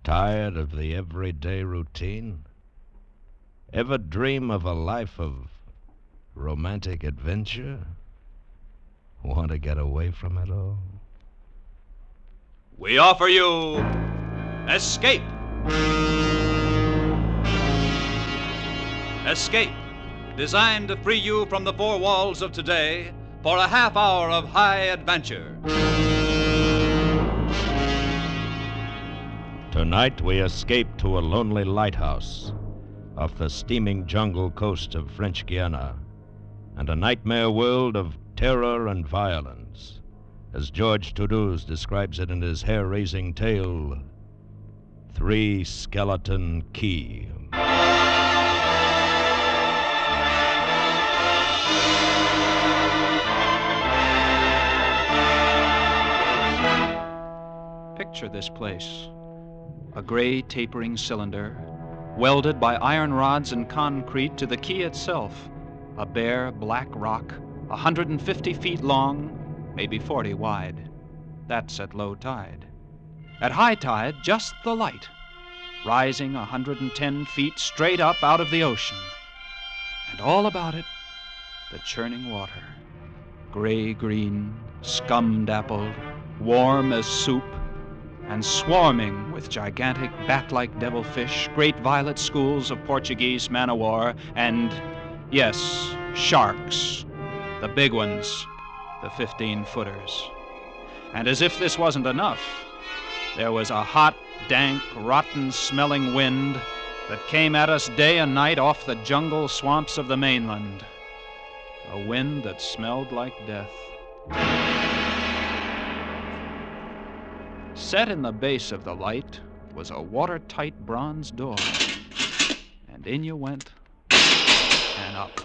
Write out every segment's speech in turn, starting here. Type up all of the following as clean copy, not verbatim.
Tired of the everyday routine? Ever dream of a life of romantic adventure? Want to get away from it all? We offer you Escape. Escape, designed to free you from the four walls of today for a half hour of high adventure. Tonight we escape to a lonely lighthouse off the steaming jungle coast of French Guiana and a nightmare world of terror and violence, as George Toulouse describes it in his hair-raising tale, Three Skeleton Key. Picture this place. A gray tapering cylinder, welded by iron rods and concrete to the key itself. A bare black rock, 150 feet long, maybe 40 wide. That's at low tide. At high tide, just the light, rising 110 feet straight up out of the ocean. And all about it, the churning water. Gray-green, scum-dappled, warm as soup, and swarming with gigantic bat-like devilfish, great violet schools of Portuguese man-o'-war, and, yes, sharks, the big ones, the 15-footers. And as if this wasn't enough, there was a hot, dank, rotten-smelling wind that came at us day and night off the jungle swamps of the mainland. A wind that smelled like death. Set in the base of the light was a watertight bronze door, and in you went, and up.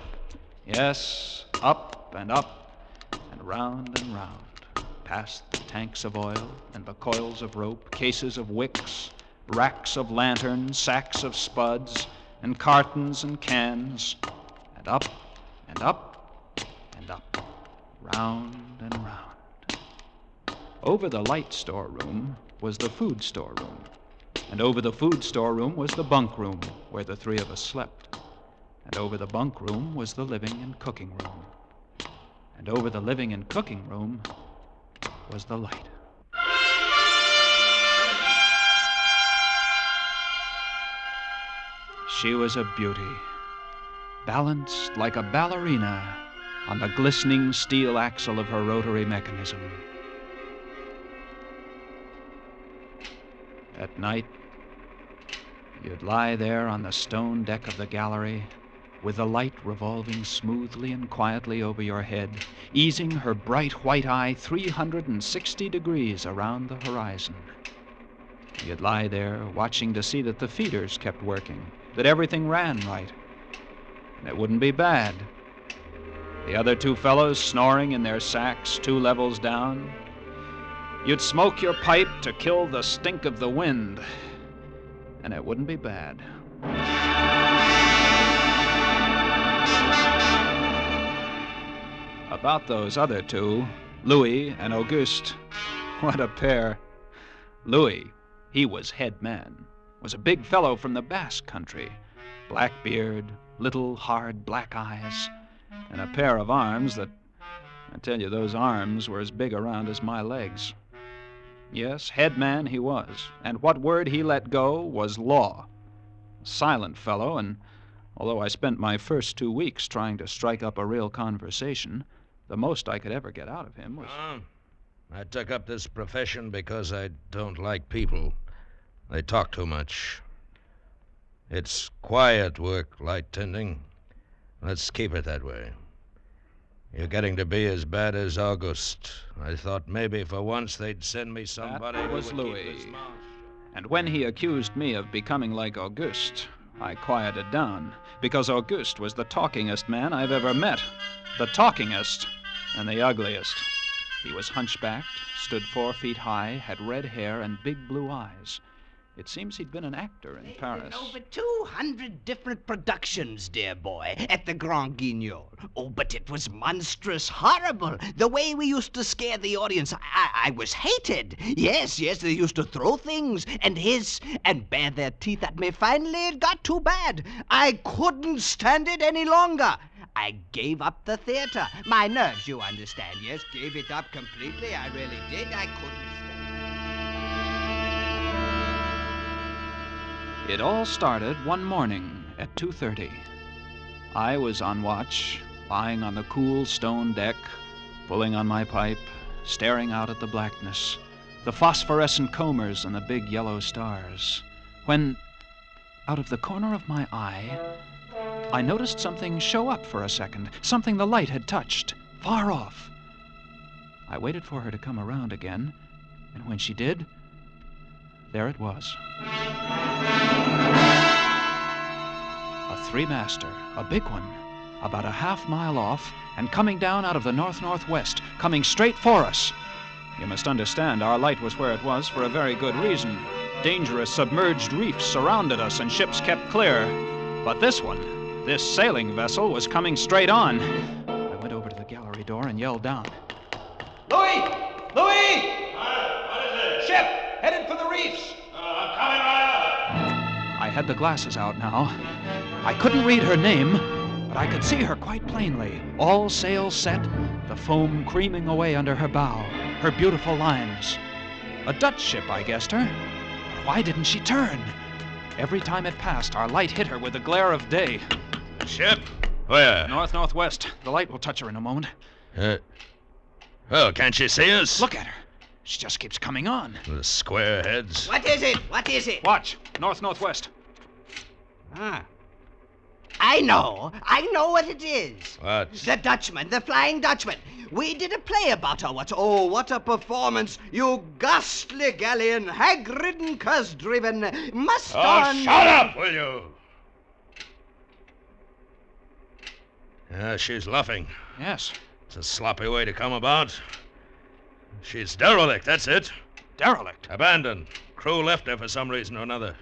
Yes, up, and round, past the tanks of oil and the coils of rope, cases of wicks, racks of lanterns, sacks of spuds, and cartons and cans, and up, round and round. Over the light storeroom was the food storeroom, and over the food storeroom was the bunk room where the three of us slept, and over the bunk room was the living and cooking room, and over the living and cooking room was the light. She was a beauty, balanced like a ballerina on the glistening steel axle of her rotary mechanism. At night, you'd lie there on the stone deck of the gallery, with the light revolving smoothly and quietly over your head, easing her bright white eye 360 degrees around the horizon. You'd lie there watching to see that the feeders kept working, that everything ran right. And it wouldn't be bad. The other two fellows snoring in their sacks 2 levels down. You'd smoke your pipe to kill the stink of the wind, and it wouldn't be bad. About those other two, Louis and Auguste, what a pair. Louis, he was head man, was a big fellow from the Basque country, black beard, little hard black eyes, and a pair of arms that, I tell you, those arms were as big around as my legs. Yes, head man he was, and what word he let go was law. A silent fellow, and although I spent my first 2 weeks trying to strike up a real conversation, the most I could ever get out of him was... I took up this profession because I don't like people. They talk too much. It's quiet work, light tending. Let's keep it that way. You're getting to be as bad as Auguste. I thought maybe for once they'd send me somebody That was who would Louis. keep his mouth. And when he accused me of becoming like Auguste, I quieted down, because Auguste was the talkingest man I've ever met. The talkingest and the ugliest. He was hunchbacked, stood 4 feet high, had red hair and big blue eyes. It seems he'd been an actor in Paris. Over 200 different productions, dear boy, at the Grand Guignol. Oh, but it was monstrous, horrible. The way we used to scare the audience, I was hated. Yes, they used to throw things and hiss and bare their teeth at me. Finally, it got too bad. I couldn't stand it any longer. I gave up the theater. My nerves, you understand, yes, gave it up completely. I really did. I couldn't stand it. It all started one morning at 2:30. I was on watch, lying on the cool stone deck, pulling on my pipe, staring out at the blackness, the phosphorescent combers and the big yellow stars, when, out of the corner of my eye, I noticed something show up for a second, something the light had touched, far off. I waited for her to come around again, and when she did, there it was. A three-master, a big one, about a half-mile off, and coming down out of the north-northwest, coming straight for us. You must understand, our light was where it was for a very good reason. Dangerous submerged reefs surrounded us, and ships kept clear. But this one, this sailing vessel, was coming straight on. I went over to the gallery door and yelled down. Louis! Louis! What is it? Ship! Headed for the reefs! I'm coming right up. I had the glasses out now. I couldn't read her name, but I could see her quite plainly. All sails set, the foam creaming away under her bow, her beautiful lines. A Dutch ship, I guessed her. But why didn't she turn? Every time it passed, our light hit her with the glare of day. Ship? Where? North-northwest. The light will touch her in a moment. Well, can't she see us? Look at her. She just keeps coming on. The square heads. What is it? What is it? Watch. North-northwest. I know what it is. What? The Dutchman, the Flying Dutchman. We did a play about her. What a performance. You ghastly galleon, hag-ridden, curse-driven, must on... Oh, shut up, will you? Yeah, she's luffing. Yes. It's a sloppy way to come about. She's derelict, that's it. Derelict. Abandoned. Crew left her for some reason or another.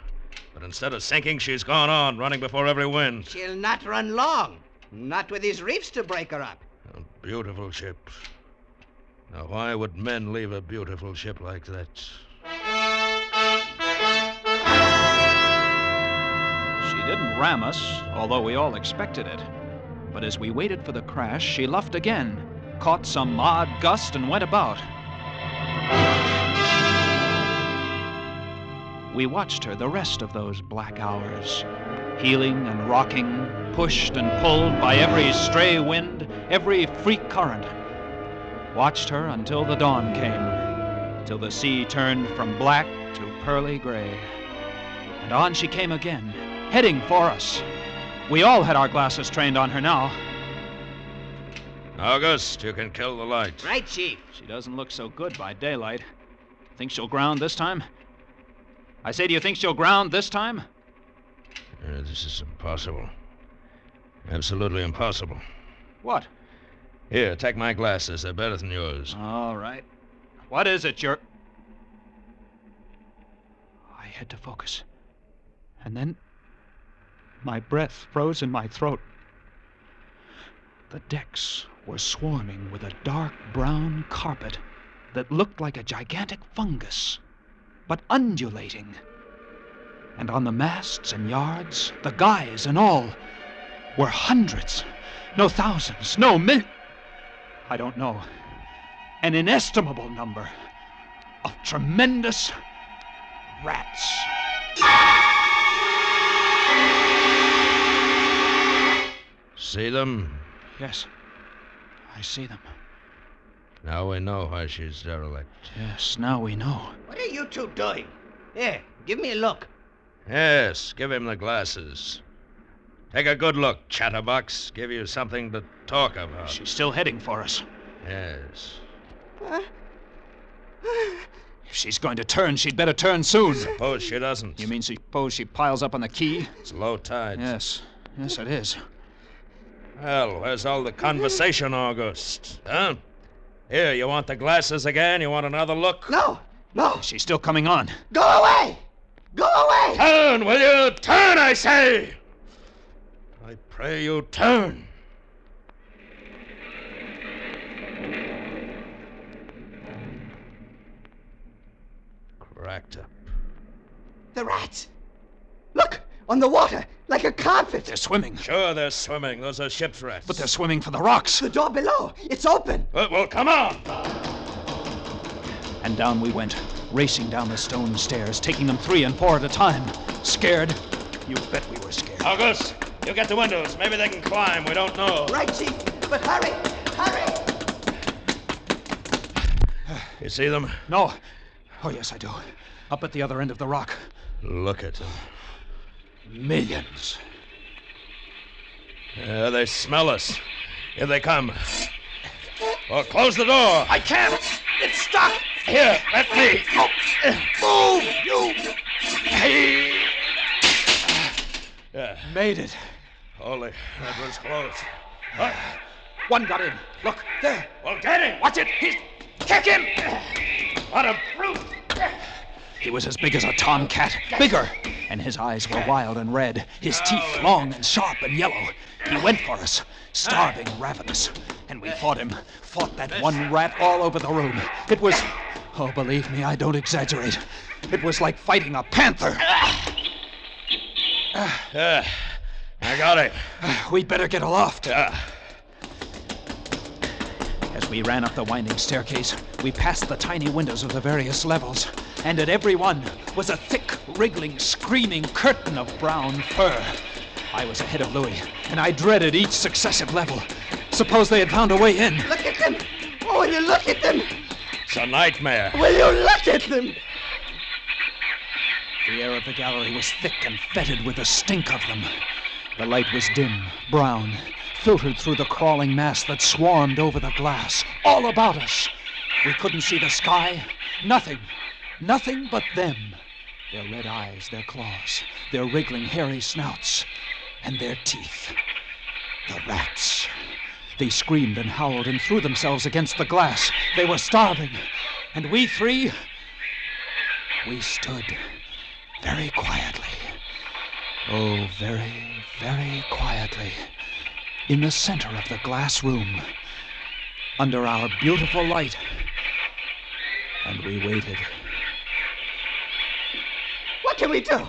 But instead of sinking, she's gone on, running before every wind. She'll not run long. Not with these reefs to break her up. A beautiful ship. Now, why would men leave a beautiful ship like that? She didn't ram us, although we all expected it. But as we waited for the crash, she luffed again, caught some odd gust, and went about. We watched her the rest of those black hours, heeling and rocking, pushed and pulled by every stray wind, every freak current. Watched her until the dawn came, till the sea turned from black to pearly gray. And on she came again, heading for us. We all had our glasses trained on her now. August, you can kill the light. Right, Chief. She doesn't look so good by daylight. Think she'll ground this time? I say, do you think she'll ground this time? This is impossible. Absolutely impossible. What? Here, take my glasses. They're better than yours. All right. What is it, I had to focus. And then my breath froze in my throat. The decks were swarming with a dark brown carpet that looked like a gigantic fungus, but undulating. And on the masts and yards, the guys and all, were hundreds, no thousands, no I don't know, an inestimable number of tremendous rats. See them? Yes, I see them. Now we know why she's derelict. Yes, now we know. What are you two doing? Here, give me a look. Yes, give him the glasses. Take a good look, chatterbox. Give you something to talk about. She's still heading for us. Yes. If she's going to turn, she'd better turn soon. Suppose she doesn't. You mean suppose she piles up on the quay? It's low tide. Yes, it is. Well, where's all the conversation, August? Huh? Here, you want the glasses again? You want another look? No. She's still coming on. Go away! Go away! Turn, will you? Turn, I say! I pray you turn. Cracked up. The rats! Look! On the water, like a carpet! They're swimming. Sure, they're swimming. Those are ship's rats. But they're swimming for the rocks. The door below! It's open! Well, come on! And down we went, racing down the stone stairs, taking them 3 and 4 at a time. Scared? You bet we were scared. August, you get the windows. Maybe they can climb. We don't know. Right, Chief, but hurry! Hurry! You see them? No. Oh, yes, I do. Up at the other end of the rock. Look at them. Millions. Yeah, they smell us. Here they come. Well, close the door. I can't! It's stuck! Here, let me. Move, you! Hey. Yeah. Made it. Holy, that was close. One got in. Look, there. Well, get him. Watch it. He's... Kick him! What a brute. He was as big as a tomcat, bigger, and his eyes were wild and red, his teeth long and sharp and yellow. He went for us, starving, ravenous, and we fought him, fought that one rat all over the room. It was, oh, believe me, I don't exaggerate. It was like fighting a panther. Yeah, I got him. We'd better get aloft. Yeah. As we ran up the winding staircase, we passed the tiny windows of the various levels, and at every one was a thick, wriggling, screaming curtain of brown fur. I was ahead of Louis, and I dreaded each successive level. Suppose they had found a way in. Look at them! Oh, will you look at them? It's a nightmare. Will you look at them? The air of the gallery was thick and fetid with the stink of them. The light was dim, brown, filtered through the crawling mass that swarmed over the glass, all about us. We couldn't see the sky, nothing. Nothing but them. Their red eyes, their claws, their wriggling hairy snouts, and their teeth. The rats. They screamed and howled and threw themselves against the glass. They were starving. And we 3, we stood very quietly. Oh, very, very quietly. In the center of the glass room. Under our beautiful light. And we waited. What can we do?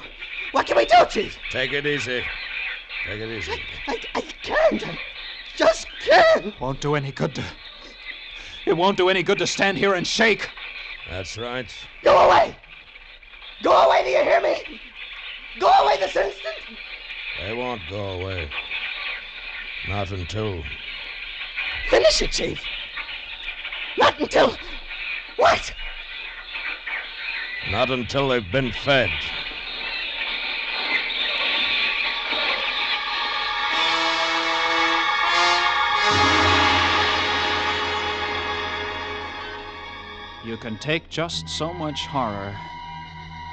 What can we do, Chief? Take it easy. Take it easy. I can't. I just can't. Won't do any good to... It won't do any good to stand here and shake. That's right. Go away! Go away, do you hear me? Go away this instant! They won't go away. Not until... Finish it, Chief. Not until... What? Not until they've been fed. You can take just so much horror,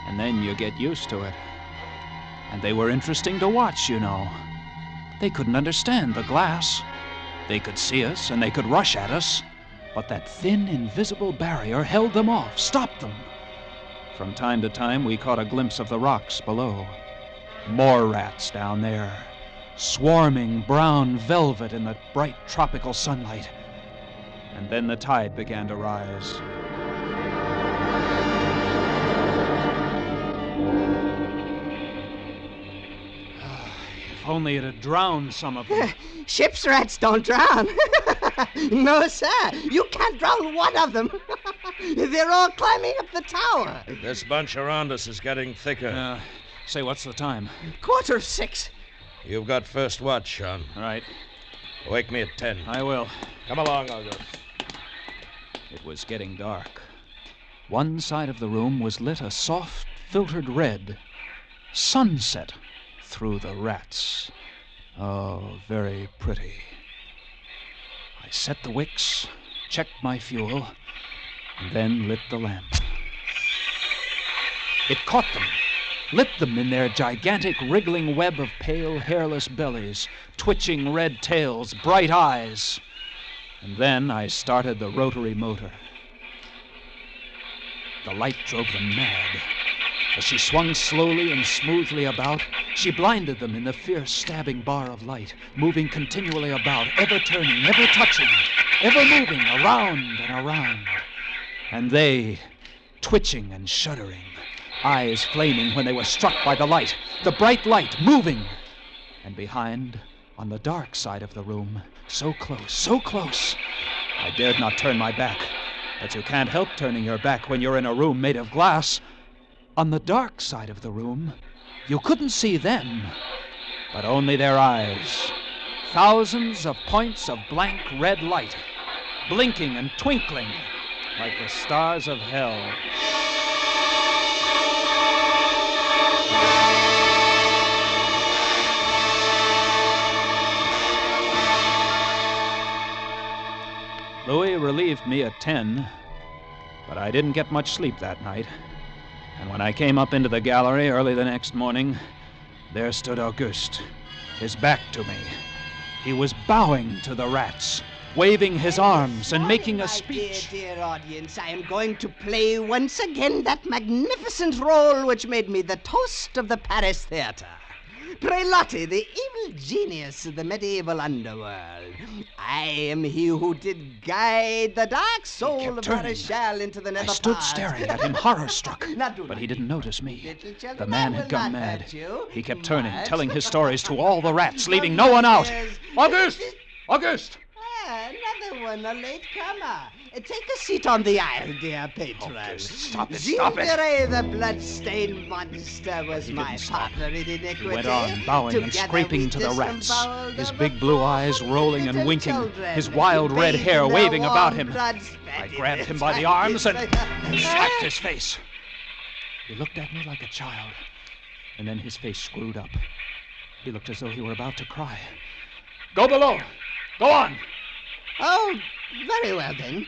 and then you get used to it. And they were interesting to watch, you know. They couldn't understand the glass. They could see us, and they could rush at us, but that thin, invisible barrier held them off, stopped them. From time to time, we caught a glimpse of the rocks below. More rats down there, swarming brown velvet in the bright tropical sunlight. And then the tide began to rise. If only it had drowned some of them. Ship's rats don't drown. No, sir. You can't drown one of them. They're all climbing up the tower. This bunch around us is getting thicker. Say, what's the time? 6:15. You've got first watch, Sean. All right, Wake me at 10. I will. Come along, August. It was getting dark. One side of the room was lit a soft, filtered red. Sunset through the rats. Oh, very pretty. I set the wicks, checked my fuel, and then lit the lamp. It caught them, lit them in their gigantic wriggling web of pale, hairless bellies, twitching red tails, bright eyes. And then I started the rotary motor. The light drove them mad. As she swung slowly and smoothly about, she blinded them in the fierce, stabbing bar of light, moving continually about, ever turning, ever touching, ever moving around and around. And they, twitching and shuddering, eyes flaming when they were struck by the light, the bright light moving. And behind, on the dark side of the room, so close, I dared not turn my back. But you can't help turning your back when you're in a room made of glass. On the dark side of the room, you couldn't see them, but only their eyes. Thousands of points of blank red light, blinking and twinkling like the stars of hell. Louis relieved me at 10, but I didn't get much sleep that night. And when I came up into the gallery early the next morning, there stood Auguste, his back to me. He was bowing to the rats, waving his arms and making a speech. Dear audience, I am going to play once again that magnificent role which made me the toast of the Paris theater. Prelotti, the evil genius of the medieval underworld. I am he who did guide the dark soul of Maréchal into the nether I stood paths. staring at him, horror-struck, but he didn't notice me. The man had gone mad. He kept turning, telling his stories to all the rats, leaving no one out. Auguste! Auguste! Another one, a late comer. Take a seat on the aisle, dear patron. Stop it. Gingere, the blood-stained monster, was my partner in iniquity. He went on, bowing and scraping to the rats, his big blue eyes rolling and winking, his wild red hair waving about him. I grabbed him by the arms and slapped his face. He looked at me like a child, and then his face screwed up. He looked as though he were about to cry. Go below! Go on! Oh, very well then.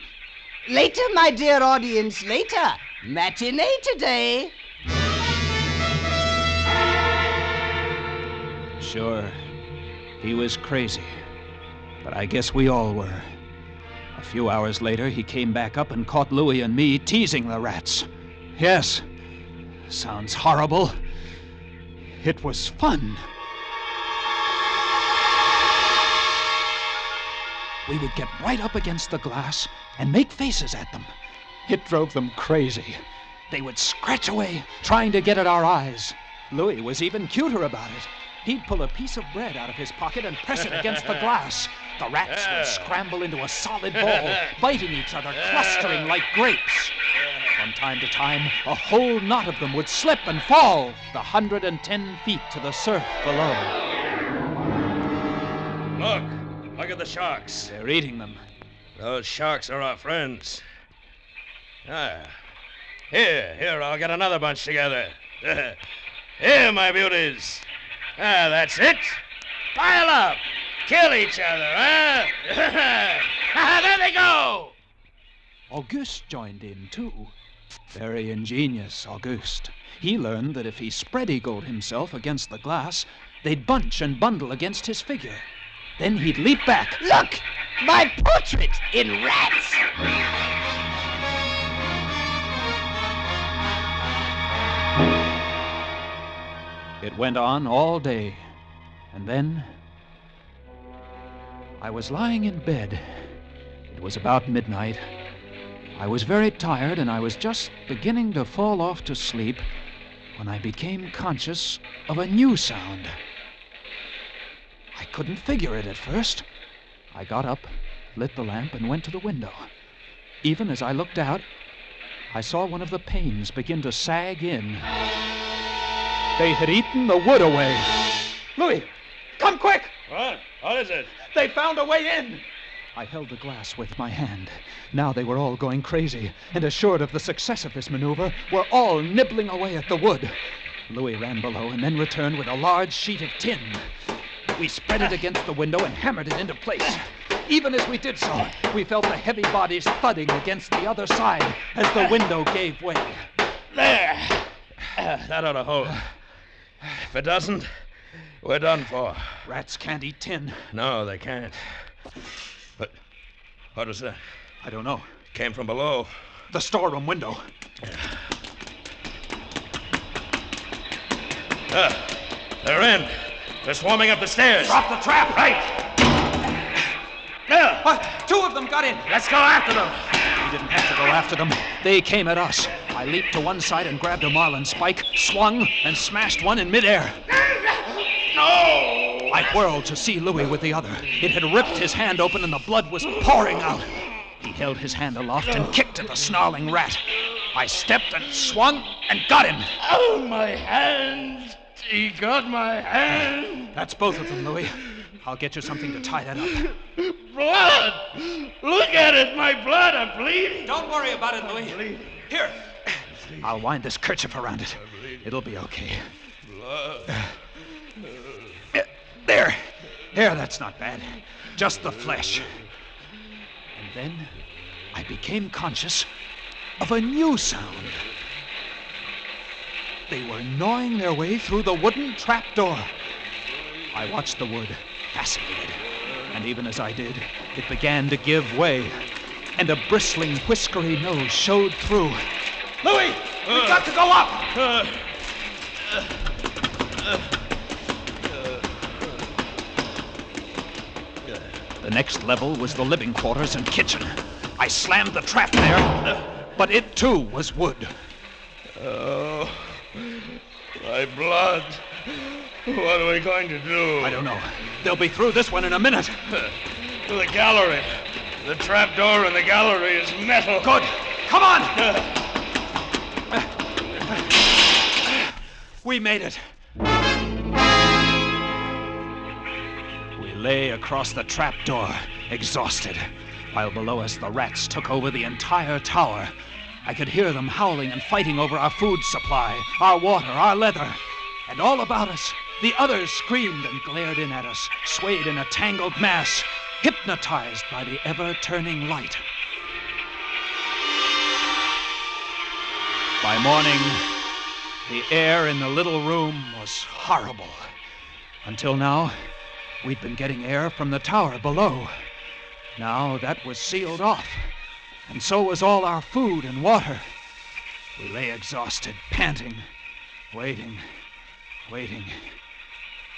Later, my dear audience, later. Matinee today. Sure, he was crazy, but I guess we all were. A few hours later, he came back up and caught Louis and me teasing the rats. Yes, sounds horrible. It was fun. We would get right up against the glass and make faces at them. It drove them crazy. They would scratch away, trying to get at our eyes. Louis was even cuter about it. He'd pull a piece of bread out of his pocket and press it against the glass. The rats would scramble into a solid ball, biting each other, clustering like grapes. From time to time, a whole knot of them would slip and fall the 110 feet to the surf below. Look at the sharks. They're eating them. Those sharks are our friends. Here, I'll get another bunch together. Here, my beauties. That's it. Pile up. Kill each other, huh? There they go. Auguste joined in, too. Very ingenious, Auguste. He learned that if he spread-eagled himself against the glass, they'd bunch and bundle against his figure. Then he'd leap back. Look! My portrait in rats! It went on all day. And then I was lying in bed. It was about midnight. I was very tired, and I was just beginning to fall off to sleep when I became conscious of a new sound. I couldn't figure it at first. I got up, lit the lamp, and went to the window. Even as I looked out, I saw one of the panes begin to sag in. They had eaten the wood away. Louis, come quick! What? What is it? They found a way in! I held the glass with my hand. Now they were all going crazy, and assured of the success of this maneuver, were all nibbling away at the wood. Louis ran below and then returned with a large sheet of tin. We spread it against the window and hammered it into place. Even as we did so, we felt the heavy bodies thudding against the other side as the window gave way. There. That ought to hold. If it doesn't, we're done for. Rats can't eat tin. No, they can't. But what was that? I don't know. Came from below. The storeroom window. They're in. They're swarming up the stairs. Drop the trap. Right. There. What? Two of them got in. Let's go after them. We didn't have to go after them. They came at us. I leaped to one side and grabbed a marlin spike, swung, and smashed one in midair. No! I whirled to see Louis with the other. It had ripped his hand open and the blood was pouring out. He held his hand aloft and kicked at the snarling rat. I stepped and swung and got him. Oh, my hand! He got my hand! That's both of them, Louis. I'll get you something to tie that up. Blood! Look at it, my blood! I'm bleeding! Don't worry about it, Louis. Here. I'll wind this kerchief around it. It'll be okay. There. There, that's not bad. Just the flesh. And then I became conscious of a new sound. They were gnawing their way through the wooden trapdoor. I watched the wood, fascinated. And even as I did, it began to give way. And a bristling, whiskery nose showed through. Louis, we've got to go up! The next level was the living quarters and kitchen. I slammed the trap there, but it too was wood. Oh, my blood. What are we going to do? I don't know. They'll be through this one in a minute. To the gallery. The trap door in the gallery is metal. Good. Come on! We made it. We lay across the trap door, exhausted, while below us the rats took over the entire tower. I could hear them howling and fighting over our food supply, our water, our leather. And all about us, the others screamed and glared in at us, swayed in a tangled mass, hypnotized by the ever-turning light. By morning, the air in the little room was horrible. Until now, we'd been getting air from the tower below. Now that was sealed off, and so was all our food and water. We lay exhausted, panting, waiting,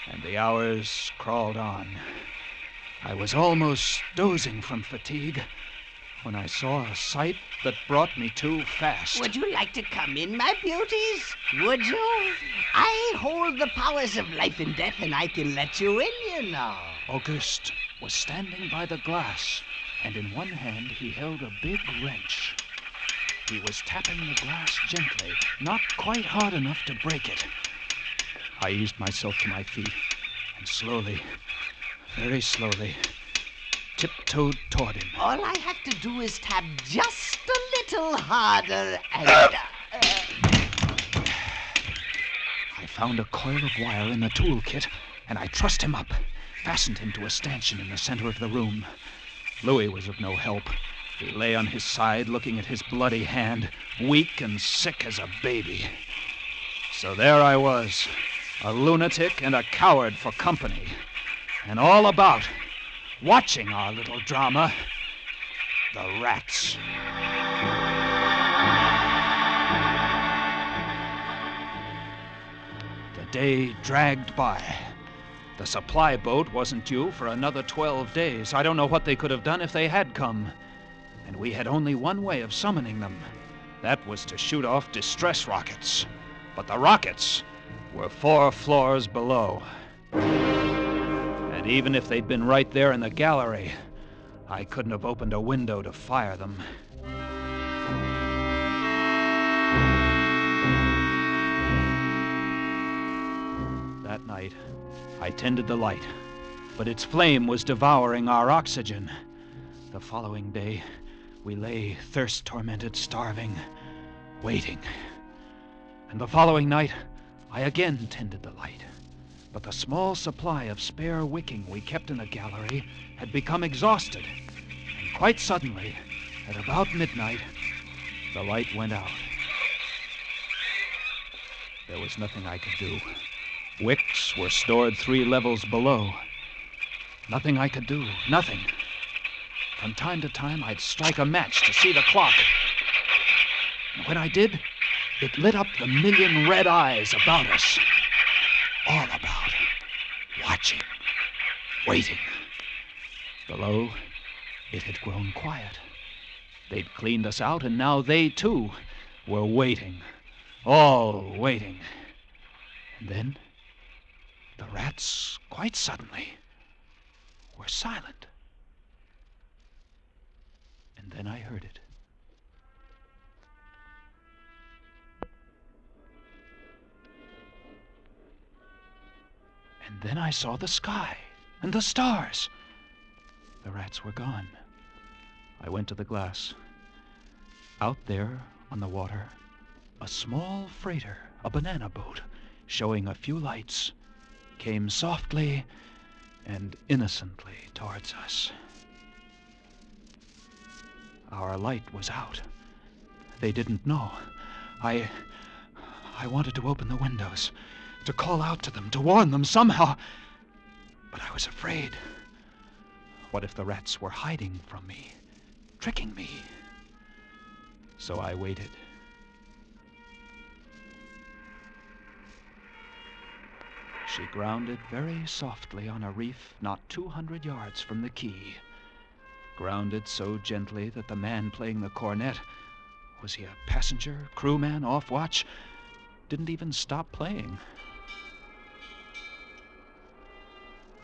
and the hours crawled on. I was almost dozing from fatigue when I saw a sight that brought me to fast. Would you like to come in, my beauties? Would you? I hold the powers of life and death, and I can let you in, you know. Auguste was standing by the glass, and in one hand he held a big wrench. He was tapping the glass gently, not quite hard enough to break it. I eased myself to my feet, and slowly, very slowly, tiptoed toward him. All I have to do is tap just a little harder, and... I found a coil of wire in the toolkit, and I trussed him up, fastened him to a stanchion in the center of the room. Louis was of no help. He lay on his side, looking at his bloody hand, weak and sick as a baby. So there I was, a lunatic and a coward for company, and all about, watching our little drama, the rats. The day dragged by. The supply boat wasn't due for another 12 days. I don't know what they could have done if they had come. And we had only one way of summoning them. That was to shoot off distress rockets. But the rockets were 4 floors below. And even if they'd been right there in the gallery, I couldn't have opened a window to fire them. That night, I tended the light, but its flame was devouring our oxygen. The following day, we lay thirst-tormented, starving, waiting. And the following night, I again tended the light. But the small supply of spare wicking we kept in the gallery had become exhausted. And quite suddenly, at about midnight, the light went out. There was nothing I could do. Wicks were stored 3 levels below. Nothing I could do, nothing. From time to time, I'd strike a match to see the clock. And when I did, it lit up the million red eyes about us. all about, watching, waiting. Below, it had grown quiet. They'd cleaned us out, and now they, too, were waiting. All waiting. And then, the rats, quite suddenly, were silent. And then I heard it. And then I saw the sky and the stars. The rats were gone. I went to the glass. Out there on the water, a small freighter, a banana boat, showing a few lights, came softly and innocently towards us. Our light was out. They didn't know. I wanted to open the windows, to call out to them, to warn them somehow. But I was afraid. What if the rats were hiding from me, tricking me? So I waited. She grounded very softly on a reef not 200 yards from the quay. Grounded so gently that the man playing the cornet, was he a passenger, crewman, off watch, didn't even stop playing.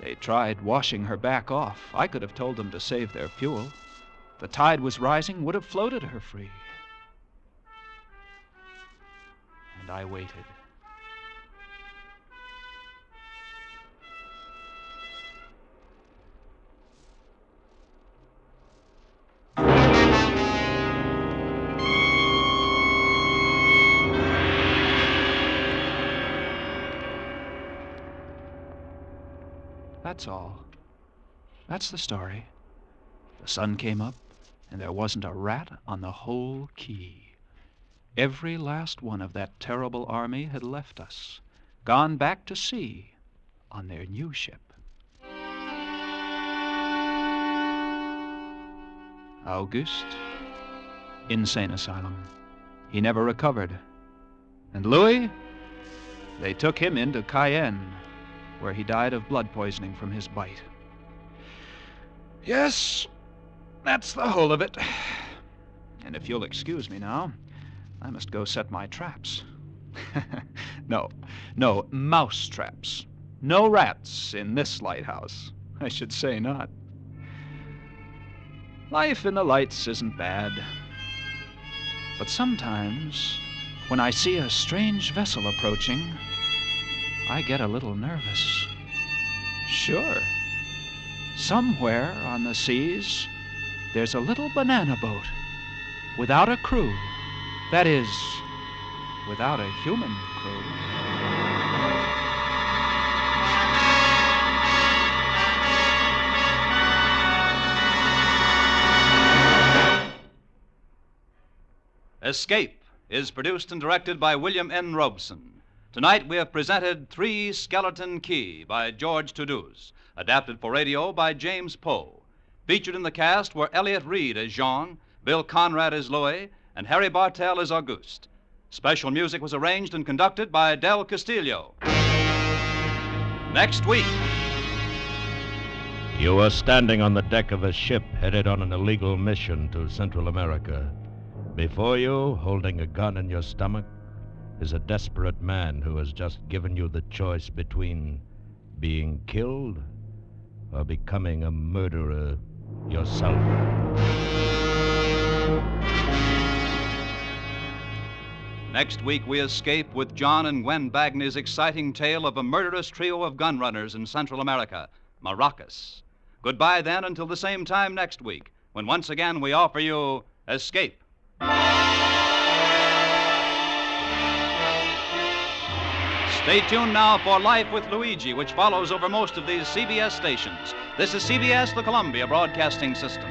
They tried washing her back off. I could have told them to save their fuel. The tide was rising, would have floated her free. And I waited. That's all. That's the story. The sun came up, and there wasn't a rat on the whole quay. Every last one of that terrible army had left us, gone back to sea on their new ship. Auguste, insane asylum. He never recovered. And Louis, they took him into Cayenne, where he died of blood poisoning from his bite. Yes, that's the whole of it. And if you'll excuse me now, I must go set my traps. No, mouse traps. No rats in this lighthouse. I should say not. Life in the lights isn't bad. But sometimes, when I see a strange vessel approaching, I get a little nervous. Sure. Somewhere on the seas, there's a little banana boat without a crew. That is, without a human crew. Escape is produced and directed by William N. Robeson. Tonight we have presented Three Skeleton Key by George Toulouse, adapted for radio by James Poe. Featured in the cast were Elliott Reed as Jean, Bill Conrad as Louis, and Harry Bartell as Auguste. Special music was arranged and conducted by Del Castillo. Next week. You are standing on the deck of a ship headed on an illegal mission to Central America. Before you, holding a gun in your stomach, is a desperate man who has just given you the choice between being killed or becoming a murderer yourself. Next week, we escape with John and Gwen Bagney's exciting tale of a murderous trio of gun runners in Central America, Maracas. Goodbye, then, until the same time next week, when once again we offer you Escape. Stay tuned now for Life with Luigi, which follows over most of these CBS stations. This is CBS, the Columbia Broadcasting System.